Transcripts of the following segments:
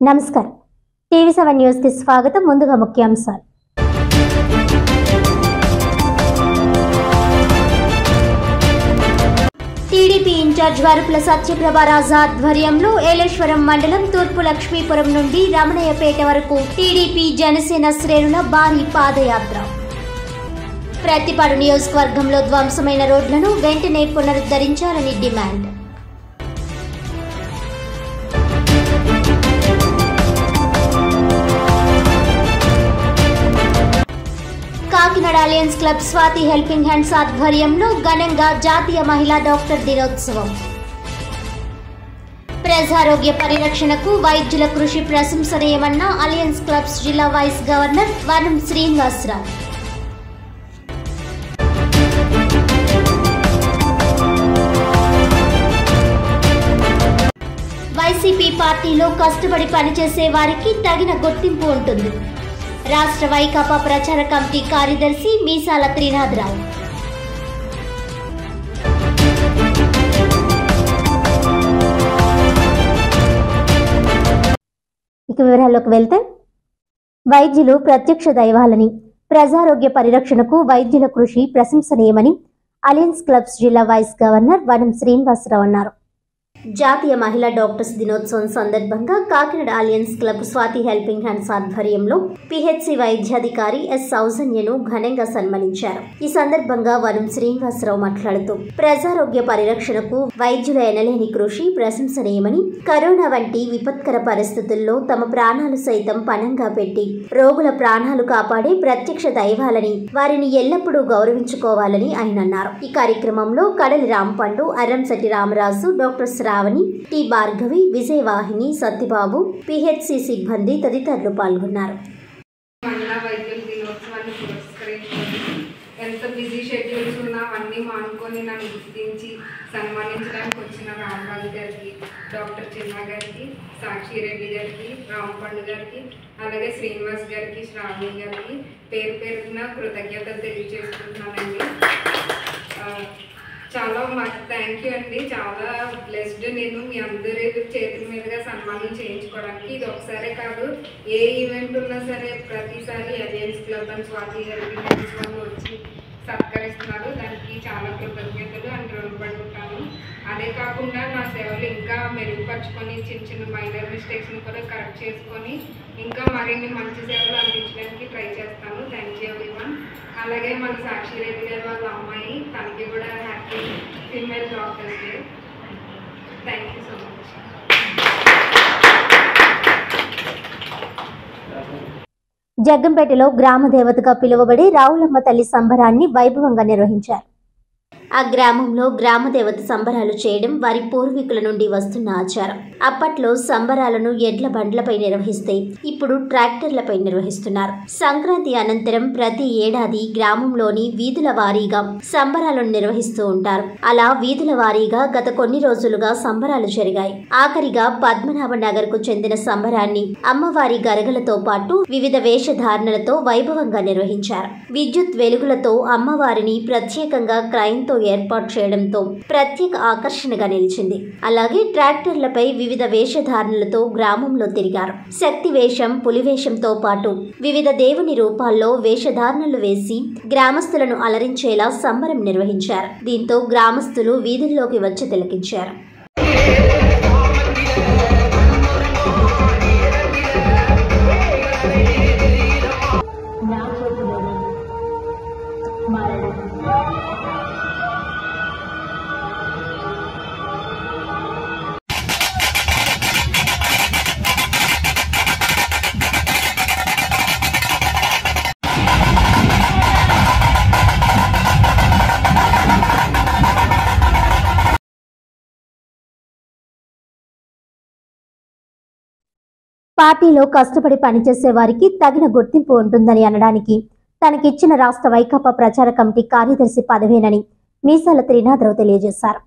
నమస్కారం టీవీ7 న్యూస్ కి స్వాగతం. ముందుగా ముఖ్యాంశాలు. టీడీపీ ఇన్ఛార్జ్ వరుపుల సత్యప్రభ రాజా ఆధ్వర్యంలో ఏలేశ్వరం మండలం తూర్పు లక్ష్మీపురం నుండి రమణయ్యపేట వరకు టీడీపీ జనసేన శ్రేణుల భారీ పాదయాత్ర. ప్రతిపాడు నియోజకవర్గంలో ధ్వంసమైన రోడ్లను వెంటనే పునరుద్ధరించాలని demand. Kakinada alliance club Swathi helping hands ఆధ్వర్యంలో ఘనంగా జాతీయ మహిళా డాక్టర్ దినోత్సవం. ప్రజారోగ్య పరిరక్షణకు వైద్యుల కృషి ప్రశంసనీయమన్న అలయన్స్ క్లబ్స్ జిల్లా వైస్ గవర్నర్ వనం శ్రీనివాసరావు. వైసీపీ పార్టీలో కష్టపడి పనిచేసే వారికి తగిన గుర్తింపు ఉంటుంది. రాష్ట్ర వైకాపా ప్రచార కమిటీ కార్యదర్శి మీసాల త్రినాథరావు. ఇక వివరాల్లోకి వెళ్తే, వైద్యులు ప్రత్యక్ష దైవాలని, ప్రజారోగ్య పరిరక్షణకు వైద్యుల కృషి ప్రశంసనీయమని అలయన్స్ క్లబ్స్ జిల్లా వైస్ గవర్నర్ వనం శ్రీనివాసరావు అన్నారు. జాతీయ మహిళా డాక్టర్స్ దినోత్సవం సందర్భంగా Kakinada alliance club Swathi helping hands ఆధ్వర్యంలో పిహెచ్సి వైద్యాధికారి ఎస్ సౌజన్యను ఘనంగా సన్మానించారు. ఈ సందర్భంగా వనం శ్రీనివాసరావు మాట్లాడుతూ ప్రజారోగ్య పరిరక్షణకు వైద్యుల ఎనలేని కృషి ప్రశంసనీయమని, కరోనా వంటి విపత్కర పరిస్థితుల్లో తమ ప్రాణాలు సైతం పణంగా పెట్టి రోగుల ప్రాణాలు కాపాడే ప్రత్యక్ష దైవాలని, వారిని ఎల్లప్పుడూ గౌరవించుకోవాలని ఆయన అన్నారు. ఈ కార్యక్రమంలో Kadali Rampandu, Arramsetti Ramaraju, doctor Sravani, T Bhargavi, Vijayavahini, Satyababu, PHC సిబ్బంది తదితరులు పాల్గొన్నారు. మహిళా వైద్యుల దినోత్సవాన్ని పురస్కరించుకొని ఎంత బిజీ షెడ్యూల్స్ ఉన్నా అవన్నీ మానుకొని నన్ను గుర్తించి సన్మానించడానికి వచ్చిన రామరాజు గారికి, డాక్టర్ చిన్న గారికి, సాక్షి రెడ్డి గారికి, రాంపండు గారికి, అలాగే శ్రీనివాస్ గారికి, శ్రావణి గారికి పేరు పేరున కృతజ్ఞతలు తెలియజేసుకుంటున్నానండి. చాలా థ్యాంక్ యూ అండి. చాలా బ్లెస్డ్ నేను మీ అందరి చేతుల మీదుగా సన్మానం చేయించుకోవడానికి. ఇది ఒకసారే కాదు, ఏ ఈవెంట్ ఉన్నా సరే ప్రతిసారి alliance club and Swathi helping hands వాళ్ళు వచ్చి సత్కరిస్తున్నారు. దానికి చాలా కృతజ్ఞతలు అండ్ రుణపడి ఉంటాను. అదే కాకుండా నా సేవలు ఇంకా మెరుగుపరుచుకొని చిన్న చిన్న మైనర్ మిస్టేక్స్ని కూడా కరెక్ట్ చేసుకొని ఇంకా మరిన్ని మంచి సేవలు అందించడానికి ట్రై చేస్తాను. Thank you everyone. అలాగే మన సాక్షి రెడ్డి గారు వాళ్ళ అమ్మాయి, తనకి కూడా happy female doctors day. Thank you so much. జగ్గంపేటలో గ్రామ దేవతగా పిలువబడే రావులమ్మ తల్లి సంబరాన్ని వైభవంగా నిర్వహించారు. ఆ గ్రామంలో గ్రామదేవత సంబరాలు చేయడం వారి పూర్వీకుల నుండి వస్తున్న ఆచారం. అప్పట్లో సంబరాలను ఎడ్ల బండ్లపై నిర్వహిస్తే ఇప్పుడు ట్రాక్టర్లపై నిర్వహిస్తున్నారు. సంక్రాంతి అనంతరం ప్రతి ఏడాది గ్రామంలోని వీధుల వారీగా సంబరాలను నిర్వహిస్తూ ఉంటారు. అలా వీధుల వారీగా గత కొన్ని రోజులుగా సంబరాలు జరిగాయి. ఆఖరిగా పద్మనాభ నగర్ కు చెందిన సంబరాన్ని అమ్మవారి గరగలతో పాటు వివిధ వేషధారణలతో వైభవంగా నిర్వహించారు. విద్యుత్ వెలుగులతో అమ్మవారిని ప్రత్యేకంగా క్రైన్తో ఏర్పాటు చేయడంతో ప్రత్యేక ఆకర్షణగా నిలిచింది. అలాగే ట్రాక్టర్లపై వివిధ వేషధారణలతో గ్రామంలో తిరిగారు. శక్తి వేషం, పులివేషంతో పాటు వివిధ దేవుని రూపాల్లో వేషధారణలు వేసి గ్రామస్తులను అలరించేలా సంబరం నిర్వహించారు. దీంతో గ్రామస్తులు వీధుల్లోకి వచ్చి తిలకించారు. పార్టీలో కష్టపడి పనిచేసే వారికి తగిన గుర్తింపు ఉంటుందని అనడానికి తనకిచ్చిన రాష్ట్ర వైకాపా ప్రచార కమిటీ కార్యదర్శి పదవేనని మీసాల త్రినాథరావు తెలియజేశారు.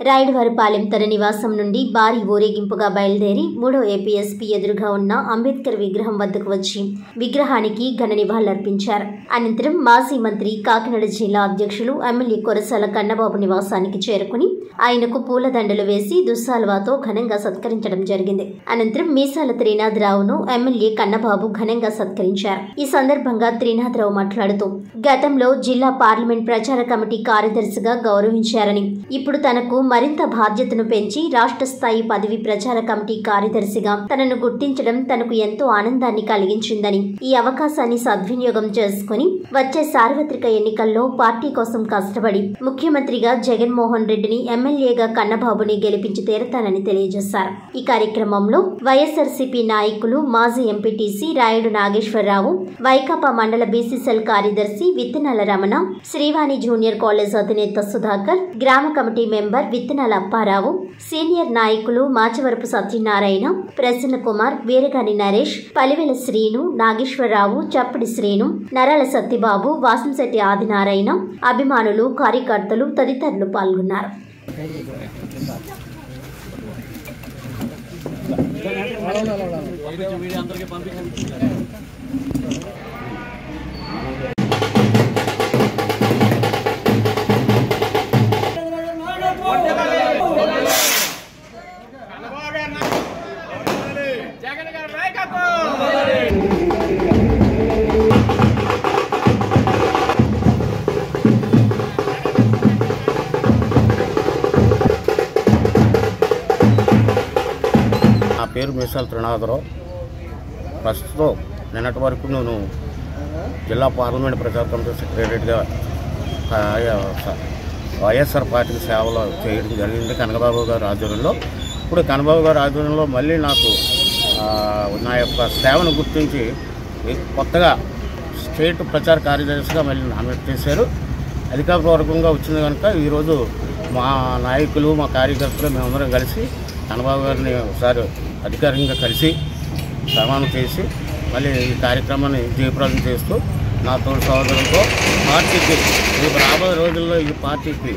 రాయుడువారిపాలెం తన నివాసం నుండి భారీ ఊరేగింపుగా బయలుదేరి 3వ ఏపీఎస్పీ ఎదురుగా ఉన్న అంబేద్కర్ విగ్రహం వద్దకు వచ్చి విగ్రహానికి ఘన నివాళులర్పించారు. అనంతరం మాజీ మంత్రి, కాకినాడ జిల్లా అధ్యక్షులు, ఎమ్మెల్యే కొరసాల కన్నబాబు నివాసానికి చేరుకుని ఆయనకు పూలదండలు వేసి దుస్సాల్వాతో ఘనంగా సత్కరించడం జరిగింది. అనంతరం మీసాల త్రినాథరావును ఎమ్మెల్యే కన్నబాబు ఘనంగా సత్కరించారు. ఈ సందర్భంగా త్రినాథరావు మాట్లాడుతూ గతంలో జిల్లా పార్లమెంట్ ప్రచార కమిటీ కార్యదర్శిగా గౌరవించారని, ఇప్పుడు తనకు మరింత బాధ్యతను పెంచి రాష్ట్ర స్థాయి పదవి ప్రచార కమిటీ కార్యదర్శిగా తనను గుర్తించడం తనకు ఎంతో ఆనందాన్ని కలిగించిందని, ఈ అవకాశాన్ని సద్వినియోగం చేసుకుని వచ్చే సార్వత్రిక ఎన్నికల్లో పార్టీ కోసం కష్టపడి ముఖ్యమంత్రిగా జగన్మోహన్ రెడ్డిని, ఎమ్మెల్యేగా కన్నబాబుని గెలిపించి తీరతానని తెలియజేశారు. ఈ కార్యక్రమంలో వైఎస్ఆర్సీపీ నాయకులు, మాజీ ఎంపీటీసీ రాయుడు నాగేశ్వరరావు, వైకాపా మండల బీసీసీఎల్ కార్యదర్శి విత్తనాల రమణ, శ్రీవాణి జూనియర్ కాలేజ్ అధినేత సుధాకర్, గ్రామ కమిటీ మెంబర్ విత్తనాల అప్పారావు, సీనియర్ నాయకులు మాచవరపు సత్యనారాయణ, ప్రసన్న కుమార్, వీరగాని నరేష్, పలివెల శ్రీను, నాగేశ్వరరావు, చప్పడి శ్రీను, నరాల సత్యబాబు, వాసంశెట్టి ఆదినారాయణ, అభిమానులు, కార్యకర్తలు తదితరులు పాల్గొన్నారు. నా పేరు మీసాల త్రినాథరావు. ప్రస్తుతం నిన్నటి వరకు నేను జిల్లా పార్లమెంట్ ప్రచార కమిటీ సెక్రటరీగా వైఎస్ఆర్ పార్టీకి సేవలు చేయడం జరిగింది కనకబాబు గారి ఆధ్వర్యంలో. ఇప్పుడు కనకబాబు గారి ఆధ్వర్యంలో మళ్ళీ నాకు నా యొక్క సేవను గుర్తించి కొత్తగా స్టేట్ ప్రచార కార్యదర్శిగా మళ్ళీ నామినేట్ చేశారు. అధికారపూర్వకంగా వచ్చింది కనుక ఈరోజు మా నాయకులు, మా కార్యకర్తలు మేమందరం కలిసి కనకబాబు గారిని ఒకసారి అధికారికంగా కలిసి సన్మానం చేసి మళ్ళీ ఈ కార్యక్రమాన్ని జయప్రదం చేస్తూ నా తోటి సహోదరులతో పార్టీకి రేపు రాబోయే రోజుల్లో ఈ పార్టీకి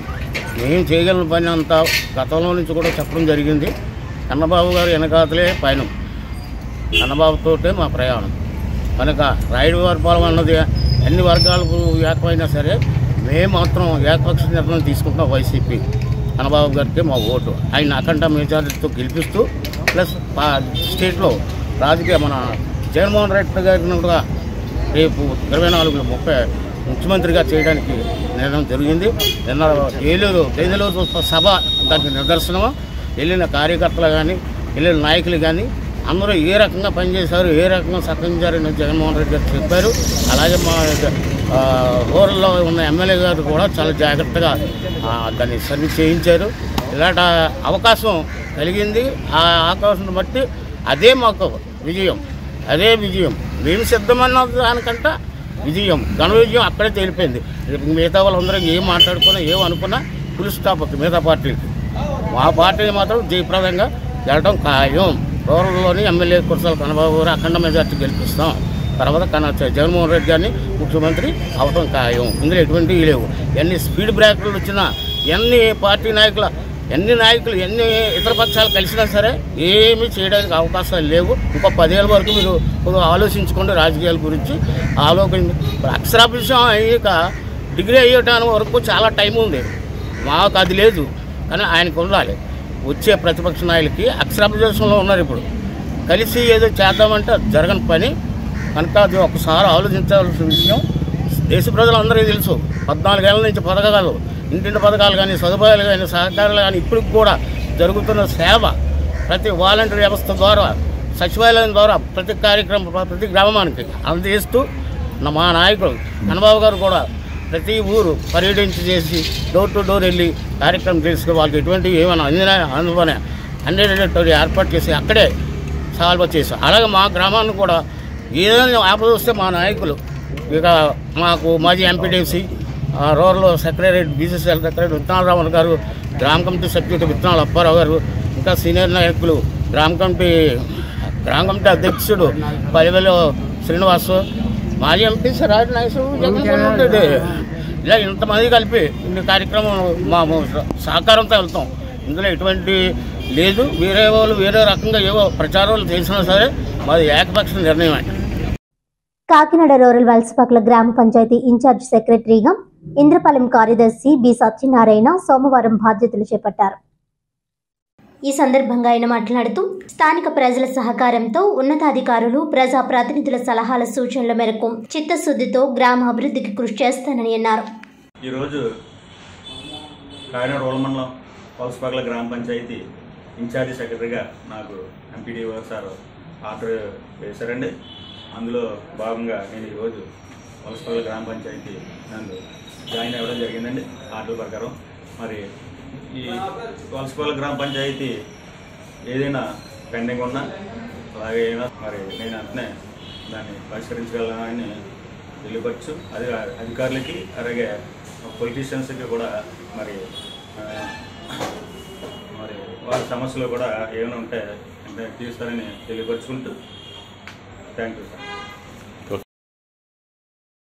మేము చేయగలిగిన పని అంతా గతంలో నుంచి కూడా చెప్పడం జరిగింది. కన్నబాబు గారు వెనకాతలే పయనం, కన్నబాబుతోటే మా ప్రయాణం కనుక రాయుడువారిపాలెం అన్నది అన్ని వర్గాలకు ఏకమైనా సరే మేము మాత్రం ఏకపక్ష నిర్ణయం తీసుకుంటున్నాం. వైసీపీ కన్నబాబు గారికి మా ఓటు, ఆయన అఖండ మెజారిటీతో గెలిపిస్తూ ప్లస్ స్టేట్లో రాజకీయ మన జగన్మోహన్ రెడ్డి గారిని కూడా రేపు 24-30 ముఖ్యమంత్రిగా చేయడానికి నిర్ణయం జరిగింది. నిన్న ఏలూరు సభ దానికి నిదర్శనము. వెళ్ళిన కార్యకర్తలు కానీ, వెళ్ళిన నాయకులు కానీ అందరూ ఏ రకంగా పనిచేశారు, ఏ రకంగా సత్కరించారని జగన్మోహన్ రెడ్డి గారు చెప్పారు. అలాగే మా రూరల్లో ఉన్న ఎమ్మెల్యే గారు కూడా చాలా జాగ్రత్తగా దాన్ని సర్వీస్ చేయించారు. ఇలాంటి అవకాశం కలిగింది. ఆ అవకాశం బట్టి అదే మాకు విజయం, అదే విజయం. మేము సిద్ధమన్న దానికంటే విజయం, ఘన విజయం అక్కడే తేలిపోయింది. మిగతా వాళ్ళందరూ ఏం మాట్లాడుకున్నా, ఏం అనుకున్నా ఫుల్ స్టాప్ అవుతుంది. మిగతా పార్టీలకి మా పార్టీని మాత్రం జయప్రదంగా వెళ్ళడం ఖాయం. రూరల్లోని ఎమ్మెల్యే కొరసాల కన్నబాబు గారు అఖండ మెజార్టీ గెలిపిస్తాం. తర్వాత జగన్మోహన్ రెడ్డి గారిని ముఖ్యమంత్రి అవడం ఖాయం. ఇందులో ఎటువంటివి లేవు. ఎన్ని స్పీడ్ బ్రేకర్లు వచ్చినా, ఎన్ని పార్టీ నాయకులు, ఎన్ని ఇతర పక్షాలు కలిసినా సరే ఏమీ చేయడానికి అవకాశాలు లేవు. ఇంకో 10 ఏళ్ళ వరకు మీరు ఆలోచించుకోండి రాజకీయాల గురించి. అక్షరాభ్యాసం అయ్యాక డిగ్రీ అయ్యటానికి వరకు చాలా టైం ఉంది. మాకు అది లేదు, కానీ ఆయనకు ఉండాలి. వచ్చే ప్రతిపక్ష నాయకులకి అక్షరాభ్యాసంలో ఉన్నారు. ఇప్పుడు కలిసి ఏదో చేద్దామంటే అది జరగని పని కనుక అది ఒకసారి ఆలోచించాల్సిన విషయం. దేశ ప్రజలందరికీ తెలుసు 14 ఏళ్ళ నుంచి పథకాలు, ఇంటింటి పథకాలు కానీ, సదుపాయాలు కానీ, సహకారాలు కానీ ఇప్పటికి కూడా జరుగుతున్న సేవ ప్రతి వాలంటీర్ వ్యవస్థ ద్వారా, సచివాలయం ద్వారా ప్రతి కార్యక్రమం ప్రతి గ్రామానికి అందజేస్తూ మా నాయకుడు కన్నబాబు గారు కూడా ప్రతి ఊరు పర్యటించి చేసి డోర్ టు డోర్ వెళ్ళి కార్యక్రమం చేసుకుని వాళ్ళకి ఎటువంటి ఏమైనా అందులోనే అన్నిటి ఏర్పాటు చేసి అక్కడే సాల్వ్ చేశాం. అలాగే మా గ్రామాన్ని కూడా ఏదైనా ఆపద వస్తే మా నాయకులు, ఇక మాకు మాజీ MPTC, rural secretary, BCCL secretary విత్తనాల రామన్ గారు, గ్రామ కమిటీ సభ్యుడు విత్తనాల అప్పారావు గారు, ఇంకా సీనియర్ నాయకులు గ్రామ కమిటీ అధ్యక్షుడు పలివెల శ్రీనివాసు, మాజీ ఎంపీ రాజు నాగేశ్వరరావు, ఇలా ఇంతమంది కలిపి ఇన్ని కార్యక్రమం మా సహకారంతో వెళ్తాం. ఇందులో ఎటువంటి లేదు. వేరే వాళ్ళు వేరే రకంగా ఏవో ప్రచారాలు చేసినా సరే మాది ఏకపక్ష నిర్ణయమే. కాకినాడ రూరల్ వలసపాకల గ్రామ పంచాయతీ ఇన్ఛార్జ్ సెక్రటరీగా ఇంద్రపాలెం కార్యదర్శి బి సత్యనారాయణ సోమవారం బాధ్యతలు చేపట్టారు. ఈ సందర్భంగా ఆయన మాట్లాడుతూ స్థానిక ప్రజల సహకారంతో ఉన్నతాధికారులు ప్రజా ప్రతినిధుల సలహాల సూచనల మేరకు చిత్తశుద్ధితో గ్రామ అభివృద్ధికి కృషి చేస్తానని అన్నారు. ఈరోజు కాకినాడ రూరల్ మండలం వలసపాకల గ్రామ పంచాయతీ ఇన్ఛార్జి సెక్రటరీగా నాకు ఎంపీడీఓ సార్ ఆర్డర్ వేశారండి. అందులో భాగంగా నేను ఈరోజు వలసపాకల గ్రామ పంచాయతీ నందు జాయిన్ అవ్వడం జరిగిందండి. ఆర్డర్ ప్రకారం మరి ఈ వలసపాకల గ్రామ పంచాయతీ ఏదైనా పెండింగ్ ఉన్నా అలాగే అయినా మరి నేను అంటనే దాన్ని పరిష్కరించగలనని తెలియపరచు. అది అధికారులకి అలాగే పొలిటీషియన్స్కి కూడా మరి వారి సమస్యలు కూడా ఏమైనా ఉంటే తీస్తారని తెలియపరుచుకుంటూ థ్యాంక్ యూ సార్.